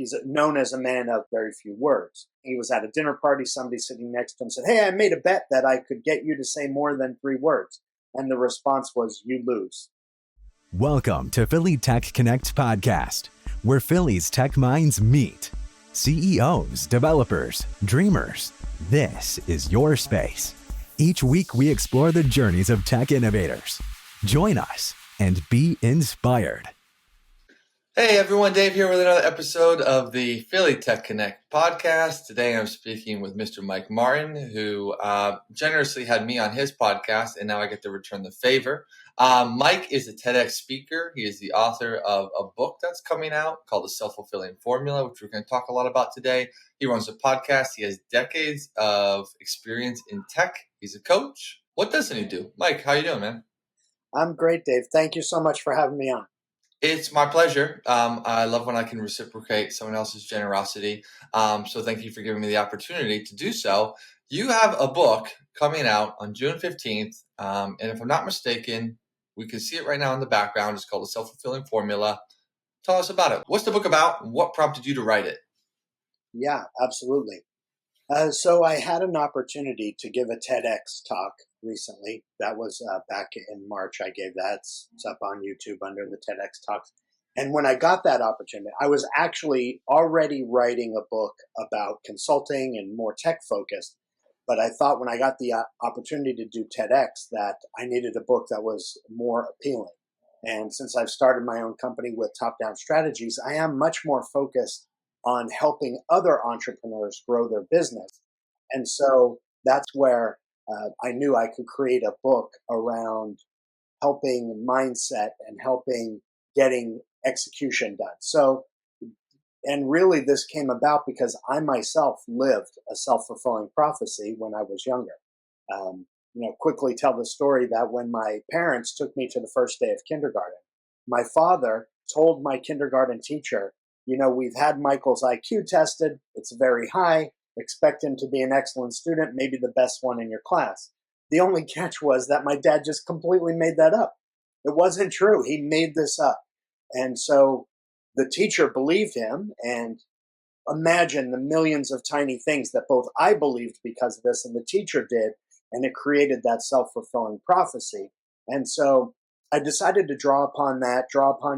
he's known as a man of very few words. He was at a dinner party. Somebody sitting next to him said, "Hey, I made a bet that I could get you to say more than 3 words." And the response was, "You lose." Welcome to Philly Tech Connect podcast, where Philly's tech minds meet. CEOs, developers, dreamers. This is your space. Each week, we explore the journeys of tech innovators. Join us and be inspired. Hey everyone, Dave here with another episode of the Philly Tech Connect podcast. Today I'm speaking with Mr. Mike Martin, who generously had me on his podcast, and now I get to return the favor. Mike is a TEDx speaker. He is the author of a book that's coming out called The Self-Fulfilling Formula, which we're going to talk a lot about today. He runs a podcast. He has decades of experience in tech. He's a coach. What doesn't he do? Mike, how you doing, man? I'm great, Dave. Thank you so much for having me on. It's my pleasure. I love when I can reciprocate someone else's generosity. So thank you for giving me the opportunity to do so. You have a book coming out on June 15th. And if I'm not mistaken, we can see it right now in the background. It's called The Self-Fulfilling Formula. Tell us about it. What's the book about? What prompted you to write it? Yeah, absolutely. So I had an opportunity to give a TEDx talk recently. That was back in March. I gave that. It's up on YouTube under the TEDx Talks. And when I got that opportunity, I was actually already writing a book about consulting and more tech focused. But I thought when I got the opportunity to do TEDx that I needed a book that was more appealing. And since I've started my own company with top-down strategies, I am much more focused on helping other entrepreneurs grow their business. And so that's where I knew I could create a book around helping mindset and helping getting execution done. So, and really this came about because I myself lived a self-fulfilling prophecy when I was younger. Quickly tell the story that when my parents took me to the first day of kindergarten, my father told my kindergarten teacher, we've had Michael's IQ tested. It's very high. Expect him to be an excellent student, maybe the best one in your class. The only catch was that my dad just completely made that up. It wasn't true. He made this up. And so the teacher believed him, and imagine the millions of tiny things that both I believed because of this and the teacher did, and it created that self-fulfilling prophecy. And so I decided to draw upon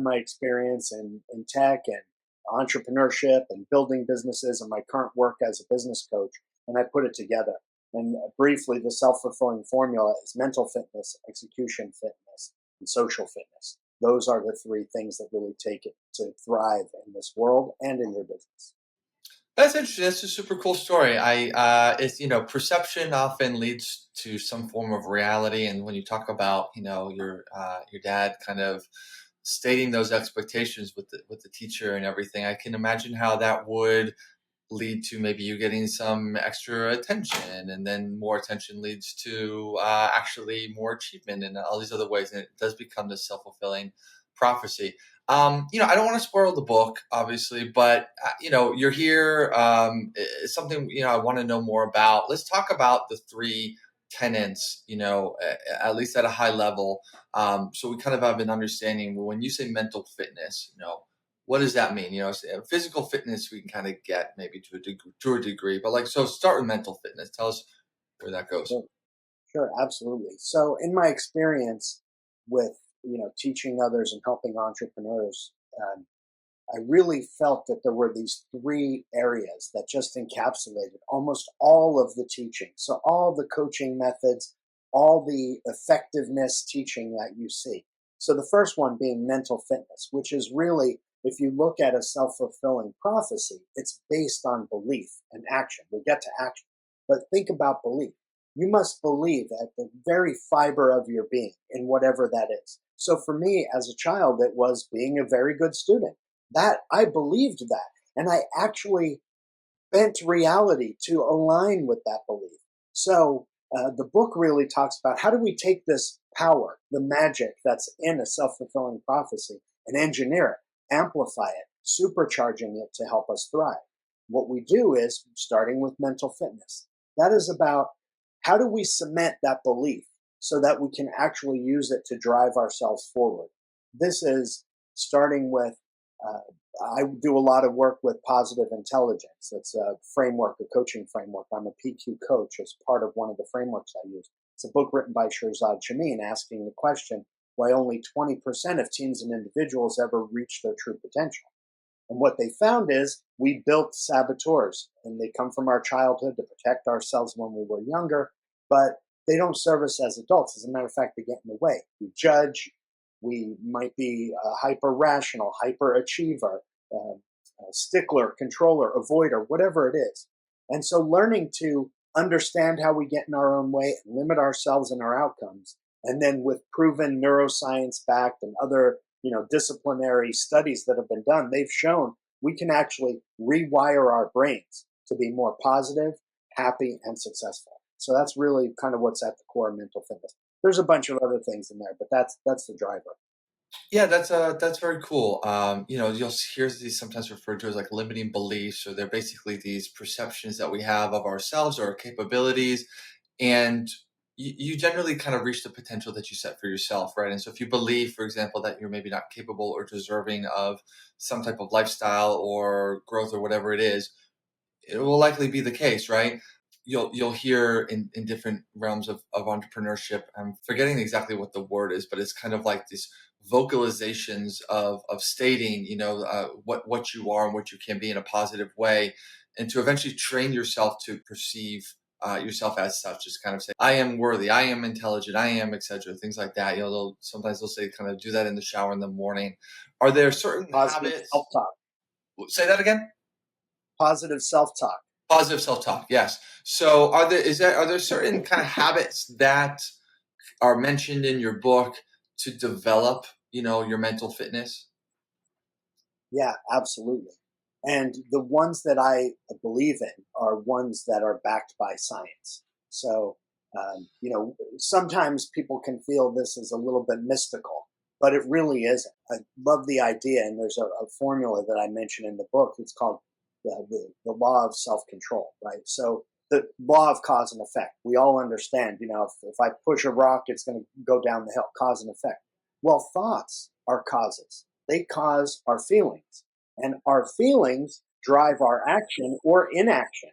my experience in tech and entrepreneurship and building businesses and my current work as a business coach, and I put it together. And briefly, the self-fulfilling formula is mental fitness, execution fitness, and social fitness. Those are the 3 things that really take it to thrive in this world and in your business. That's interesting. That's a super cool story. Perception often leads to some form of reality. And when you talk about, your dad kind of stating those expectations with the teacher and everything, I can imagine how that would lead to maybe you getting some extra attention, and then more attention leads to actually more achievement and all these other ways. And it does become this self-fulfilling prophecy. I don't want to spoil the book, obviously, but, you're here. It's something, I want to know more about. Let's talk about the 3 tenets, at least at a high level. So we kind of have an understanding. When you say mental fitness, what does that mean? Physical fitness we can kind of get maybe to a degree, but so start with mental fitness. Tell us where that goes. Sure, absolutely. So in my experience with, teaching others and helping entrepreneurs, I really felt that there were these 3 areas that just encapsulated almost all of the teaching. So all the coaching methods, all the effectiveness teaching that you see. So the first one being mental fitness, which is really, if you look at a self-fulfilling prophecy, it's based on belief and action. We'll get to action. But think about belief. You must believe at the very fiber of your being in whatever that is. So for me as a child, it was being a very good student. That I believed that. And I actually bent reality to align with that belief. So the book really talks about how do we take this power, the magic that's in a self-fulfilling prophecy, and engineer it, amplify it, supercharging it to help us thrive. What we do is, starting with mental fitness, that is about how do we cement that belief so that we can actually use it to drive ourselves forward. This is starting with I do a lot of work with positive intelligence. It's a framework, a coaching framework. I'm a PQ coach as part of one of the frameworks I use. It's a book written by Shirzad Chamine asking the question why only 20% of teens and individuals ever reach their true potential. And what they found is we built saboteurs, and they come from our childhood to protect ourselves when we were younger, but they don't serve us as adults. As a matter of fact, they get in the way. We judge. We might be hyper rational, hyper achiever, stickler, controller, avoider, whatever it is. And so learning to understand how we get in our own way and limit ourselves and our outcomes, and then with proven neuroscience backed and other disciplinary studies that have been done, they've shown we can actually rewire our brains to be more positive, happy, and successful. So that's really kind of what's at the core of mental fitness. There's a bunch of other things in there, but that's the driver. Yeah, that's very cool. You'll hear these sometimes referred to as like limiting beliefs, or they're basically these perceptions that we have of ourselves or our capabilities, and you generally kind of reach the potential that you set for yourself, right? And so if you believe, for example, that you're maybe not capable or deserving of some type of lifestyle or growth or whatever it is, it will likely be the case, right? You'll hear in different realms of entrepreneurship. I'm forgetting exactly what the word is, but it's kind of like these vocalizations of stating, what you are and what you can be in a positive way, and to eventually train yourself to perceive yourself as such. Just kind of say, I am worthy, I am intelligent, I am, etc. Things like that. Sometimes they'll say, kind of do that in the shower in the morning. Are there certain Positive habits? self-talk. Say that again. Positive self-talk. Positive self-talk, yes. So are there certain kind of habits that are mentioned in your book to develop, your mental fitness? Yeah, absolutely. And the ones that I believe in are ones that are backed by science. So, sometimes people can feel this is a little bit mystical, but it really isn't. I love the idea, and there's a formula that I mentioned in the book. It's called the law of self-control, right? So the law of cause and effect. We all understand, if I push a rock, it's going to go down the hill, cause and effect. Well, thoughts are causes. They cause our feelings, and our feelings drive our action or inaction.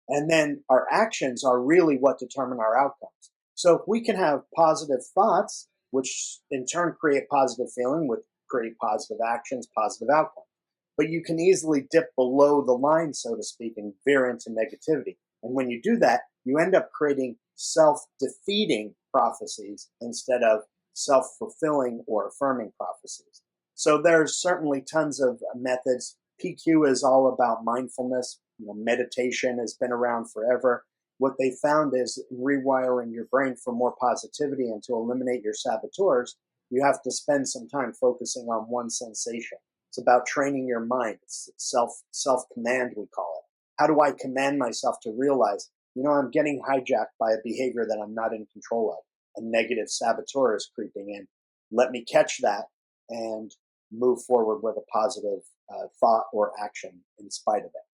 And then our actions are really what determine our outcomes. So if we can have positive thoughts, which in turn create positive feeling, which create positive actions, positive outcomes. But you can easily dip below the line, so to speak, and veer into negativity. And when you do that, you end up creating self-defeating prophecies instead of self-fulfilling or affirming prophecies. So there's certainly tons of methods. PQ is all about mindfulness. Meditation has been around forever. What they found is rewiring your brain for more positivity and to eliminate your saboteurs, you have to spend some time focusing on one sensation. It's about training your mind. It's self-command, we call it. How do I command myself to realize, I'm getting hijacked by a behavior that I'm not in control of? A negative saboteur is creeping in. Let me catch that and move forward with a positive thought or action in spite of it.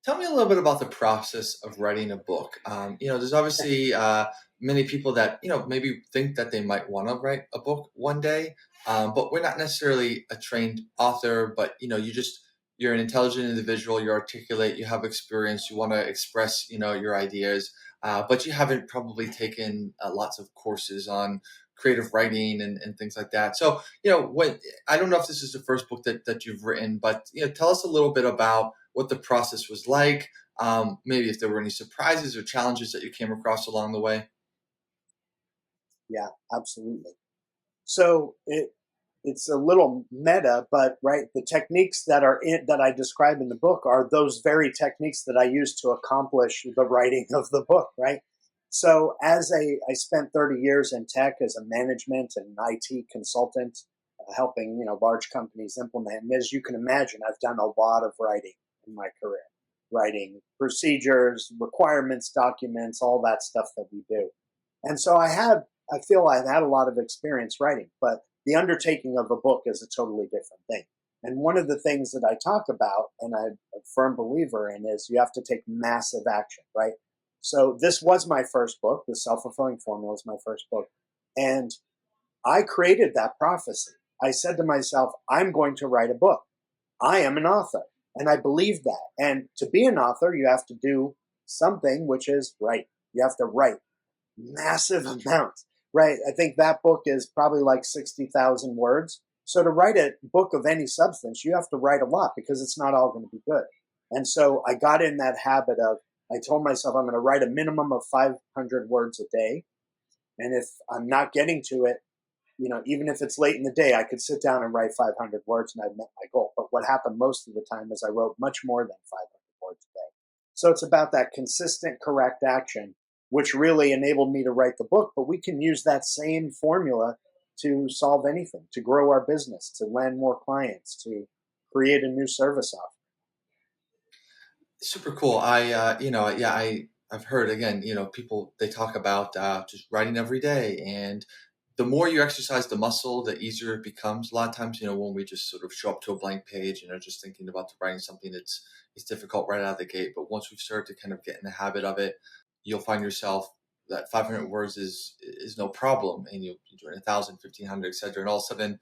Tell me a little bit about the process of writing a book. There's obviously many people that, maybe think that they might want to write a book one day, but we're not necessarily a trained author, but, you're an intelligent individual, you're articulate, you have experience, you want to express, your ideas, but you haven't probably taken lots of courses on creative writing and things like that. So, I don't know if this is the first book that you've written, but, tell us a little bit about what the process was like, maybe if there were any surprises or challenges that you came across along the way. Yeah, absolutely. So it's a little meta, but right, the techniques that I describe in the book are those very techniques that I used to accomplish the writing of the book, right? So I spent 30 years in tech as a management and IT consultant, helping large companies implement. And as you can imagine, I've done a lot of writing in my career, writing procedures, requirements, documents, all that stuff that we do. And so I feel I've had a lot of experience writing, but the undertaking of a book is a totally different thing. And one of the things that I talk about, and I'm a firm believer in, is you have to take massive action, right? So this was my first book. The Self-Fulfilling Formula is my first book. And I created that prophecy. I said to myself, I'm going to write a book. I am an author. And I believe that. And to be an author, you have to do something, which is write. You have to write massive amounts, right? I think that book is probably like 60,000 words. So to write a book of any substance, you have to write a lot because it's not all going to be good. And so I got in that habit of, I told myself I'm going to write a minimum of 500 words a day. And if I'm not getting to it, even if it's late in the day, I could sit down and write 500 words and I've met my goal. But what happened most of the time is I wrote much more than 500 words a day. So it's about that consistent, correct action, which really enabled me to write the book. But we can use that same formula to solve anything, to grow our business, to land more clients, to create a new service offering. Super cool. I've heard again, people, they talk about just writing every day, and the more you exercise the muscle, the easier it becomes. A lot of times, when we just sort of show up to a blank page and are just thinking about writing something, it's difficult right out of the gate. But once we've started to kind of get in the habit of it, you'll find yourself that 500 words is no problem, and you're doing 1,000, 1,500, etc. And all of a sudden,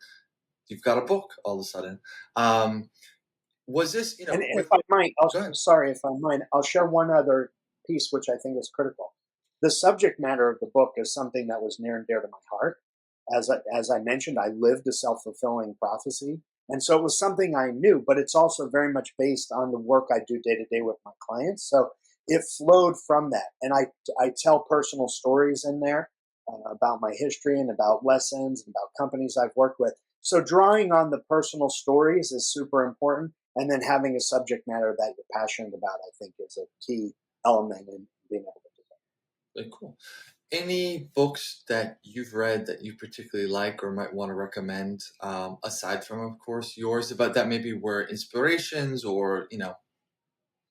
you've got a book. All of a sudden, was this, And if with? I might, Go ahead. I'll share one other piece which I think is critical. The subject matter of the book is something that was near and dear to my heart. As I mentioned, I lived a self-fulfilling prophecy. And so it was something I knew, but it's also very much based on the work I do day to day with my clients. So it flowed from that. And I tell personal stories in there about my history and about lessons and about companies I've worked with. So drawing on the personal stories is super important. And then having a subject matter that you're passionate about, I think, is a key element in being able to do that. Very cool. Any books that you've read that you particularly like or might want to recommend, aside from, of course, yours, but that maybe were inspirations or.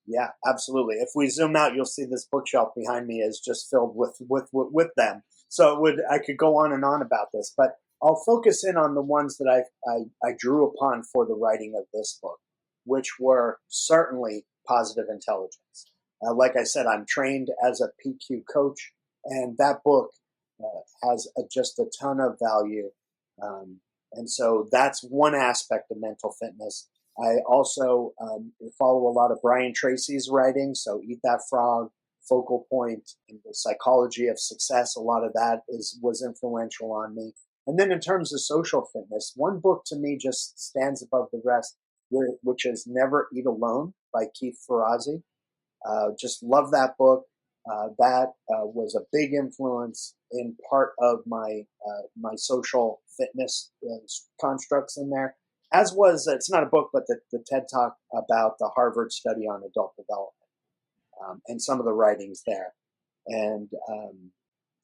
Yeah, absolutely. If we zoom out, you'll see this bookshelf behind me is just filled with them. So I could go on and on about this, but I'll focus in on the ones that I drew upon for the writing of this book, which were certainly positive intelligence. Like I said, I'm trained as a PQ coach, and that book has just a ton of value. And so that's one aspect of mental fitness. I also follow a lot of Brian Tracy's writing, so Eat That Frog, Focal Point, and the Psychology of Success. A lot of that was influential on me. And then in terms of social fitness, one book to me just stands above the rest, which is Never Eat Alone by Keith Ferrazzi. Just love that book. That was a big influence in part of my social fitness constructs in there. As was, it's not a book, but the TED Talk about the Harvard study on adult development, and some of the writings there. And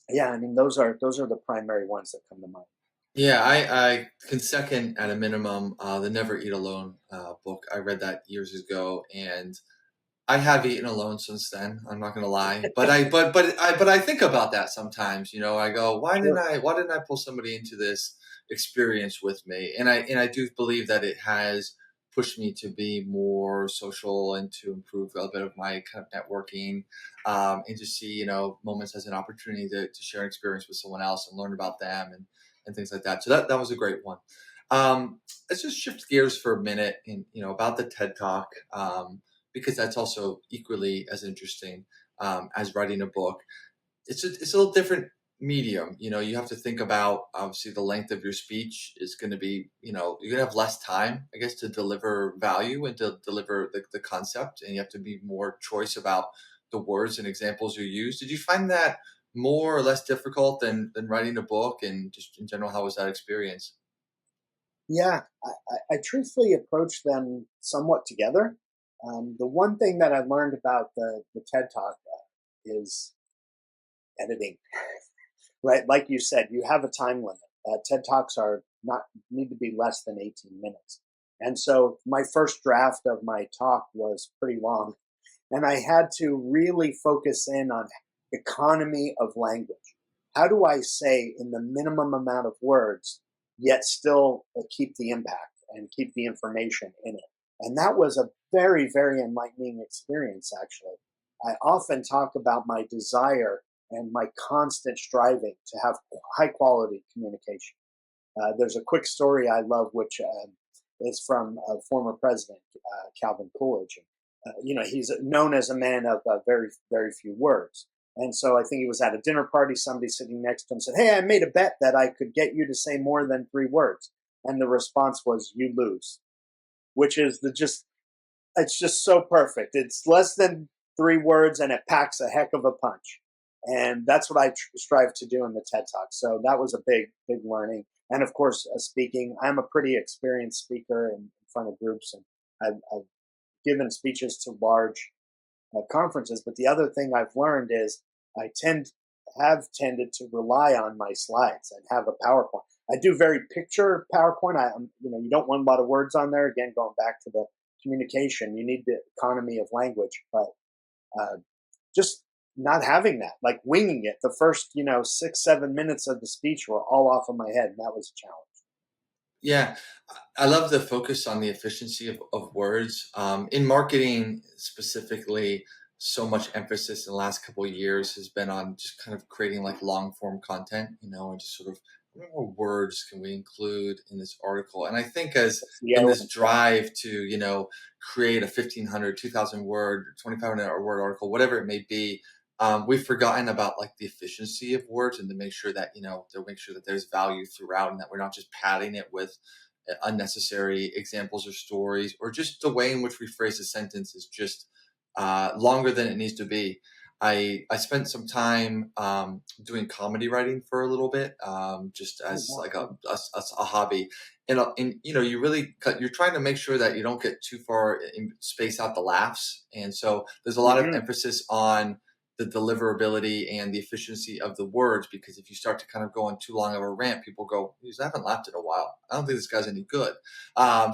yeah, I mean those are the primary ones that come to mind. Yeah, I can second at a minimum the Never Eat Alone book. I read that years ago, and I have eaten alone since then. I'm not gonna lie, but I think about that sometimes. I go, Sure. why didn't I pull somebody into this experience with me? And I do believe that it has pushed me to be more social and to improve a bit of my kind of networking, and to see moments as an opportunity to share an experience with someone else and learn about them and things like that. So that was a great one. Let's just shift gears for a minute and about the TED Talk. Because that's also equally as interesting as writing a book. It's a little different medium. You have to think about, obviously, the length of your speech is going to be, you're going to have less time, I guess, to deliver value and to deliver the concept, and you have to be more choice about the words and examples you use. Did you find that more or less difficult than writing a book, and just in general, how was that experience? Yeah, I truthfully approach them somewhat together. The one thing that I learned about the TED Talk is editing. Right, like you said, you have a time limit. TED Talks are not need to be less than 18 minutes. And so my first draft of my talk was pretty long, and I had to really focus in on economy of language. How do I say in the minimum amount of words, yet still keep the impact and keep the information in it? And that was a very, very enlightening experience, actually. I often talk about my desire and my constant striving to have high quality communication. There's a quick story I love, which is from former president Calvin Coolidge. He's known as a man of very, very few words. And so I think he was at a dinner party. Somebody sitting next to him said, "Hey, I made a bet that I could get you to say more than 3 words." And the response was, "You lose," which is it's just so perfect. It's less than 3 words and it packs a heck of a punch. And that's what I strive to do in the TED Talk. So that was a big, big learning. And of course, speaking, I'm a pretty experienced speaker in front of groups, and I've given speeches to large conferences. But the other thing I've learned is I have tended to rely on my slides and have a PowerPoint. I do very picture PowerPoint. You don't want a lot of words on there. Again, going back to the communication, you need the economy of language, but just not having that, like winging it. The first, 6-7 minutes of the speech were all off of my head, and that was a challenge. Yeah, I love the focus on the efficiency of words. In marketing specifically, so much emphasis in the last couple of years has been on just kind of creating like long form content, and just sort of what more words can we include in this article? And I think as in this drive to, create a 1,500, 2,000 word, 2,500 word article, whatever it may be, we've forgotten about like the efficiency of words, and to make sure that there's value throughout, and that we're not just padding it with unnecessary examples or stories, or just the way in which we phrase a sentence is just longer than it needs to be. I spent some time doing comedy writing for a little bit, just as like a hobby, and you're trying to make sure that you don't get too far and space out the laughs, and so there's a lot of emphasis on the deliverability and the efficiency of the words, because if you start to kind of go on too long of a rant, people go, "I haven't laughed in a while. I don't think this guy's any good."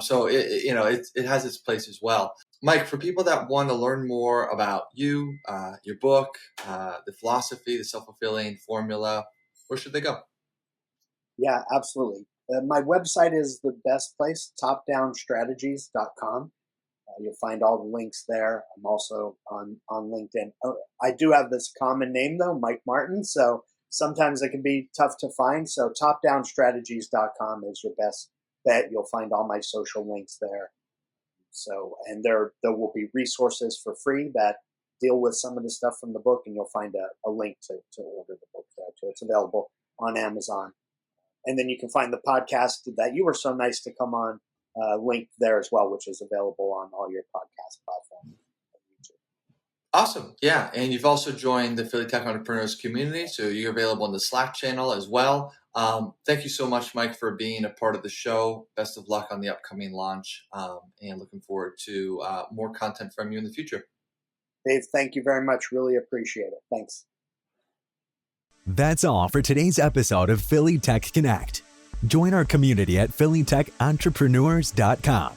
So it has its place as well. Mike, for people that want to learn more about you, your book, the philosophy, the self-fulfilling formula, where should they go? Yeah, absolutely. My website is the best place, topdownstrategies.com. You'll find all the links there. I'm also on LinkedIn. I do have this common name, though, Mike Martin, so sometimes it can be tough to find. So topdownstrategies.com is your best bet. You'll find all my social links there. So, and there will be resources for free that deal with some of the stuff from the book, and you'll find a link to order the book there too. It's available on Amazon. And then you can find the podcast that you were so nice to come on, linked there as well, which is available on all your podcast platforms. Awesome. Yeah. And you've also joined the Philly Tech Entrepreneurs community, so you're available in the Slack channel as well. Thank you so much, Mike, for being a part of the show. Best of luck on the upcoming launch, and looking forward to more content from you in the future. Dave, thank you very much. Really appreciate it. Thanks. That's all for today's episode of Philly Tech Connect. Join our community at phillytechentrepreneurs.com.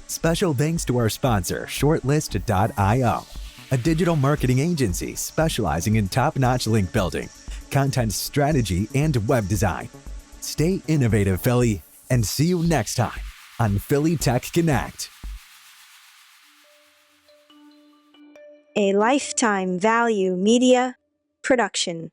Special thanks to our sponsor, shortlist.io, a digital marketing agency specializing in top-notch link building, content strategy, and web design. Stay innovative, Philly, and see you next time on Philly Tech Connect. A Lifetime Value Media Production.